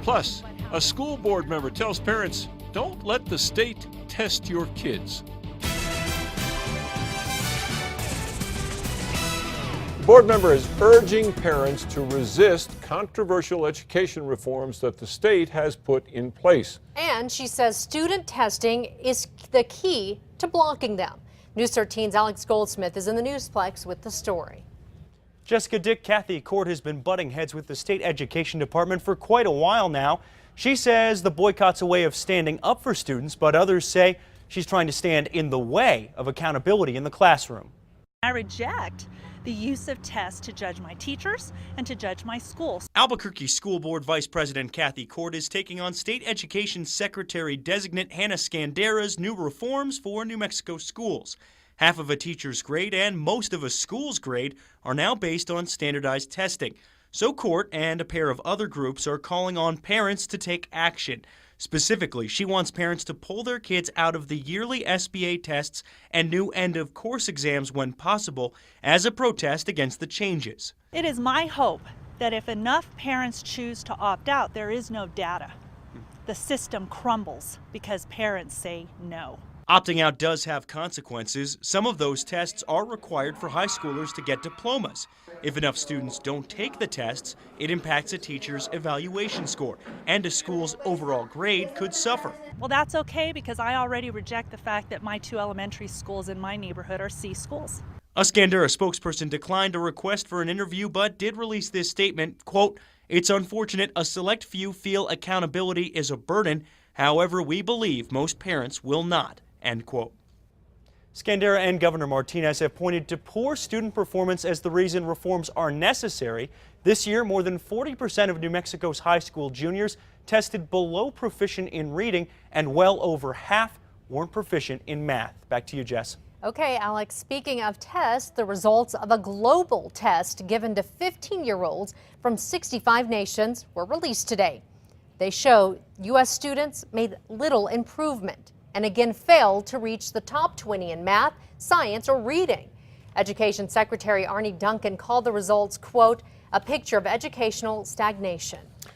Plus, a school board member tells parents, don't let the state test your kids. The board member is urging parents to resist controversial education reforms that the state has put in place. And she says student testing is the key to blocking them. News 13's Alex Goldsmith is in the Newsplex with the story. Jessica Dick, Kathy Korte has been butting heads with the state education department for quite a while now. She says the boycott's a way of standing up for students, but others say she's trying to stand in the way of accountability in the classroom. I reject the use of tests to judge my teachers and to judge my schools. Albuquerque School Board Vice President Kathy Korte is taking on State Education Secretary-designate Hannah Scandera's new reforms for New Mexico schools. Half of a teacher's grade and most of a school's grade are now based on standardized testing. So Korte and a pair of other groups are calling on parents to take action. Specifically, she wants parents to pull their kids out of the yearly SBA tests and new end-of-course exams when possible as a protest against the changes. It is my hope that if enough parents choose to opt out, there is no data. The system crumbles because parents say no. Opting out does have consequences. Some of those tests are required for high schoolers to get diplomas. If enough students don't take the tests, it impacts a teacher's evaluation score, and a school's overall grade could suffer. Well, that's okay because I already reject the fact that my 2 elementary schools in my neighborhood are C schools. A Scandera spokesperson declined a request for an interview but did release this statement, quote, "It's unfortunate a select few feel accountability is a burden. However, we believe most parents will not," end quote. Scandera and Governor Martinez have pointed to poor student performance as the reason reforms are necessary. This year, more than 40% of New Mexico's high school juniors tested below proficient in reading, and well over half weren't proficient in math. Back to you, Jess. Okay, Alex, speaking of tests, the results of a global test given to 15-year-olds from 65 nations were released today. They show U.S. students made little improvement and again failed to reach the top 20 in math, science, or reading. Education Secretary Arne Duncan called the results, quote, a picture of educational stagnation.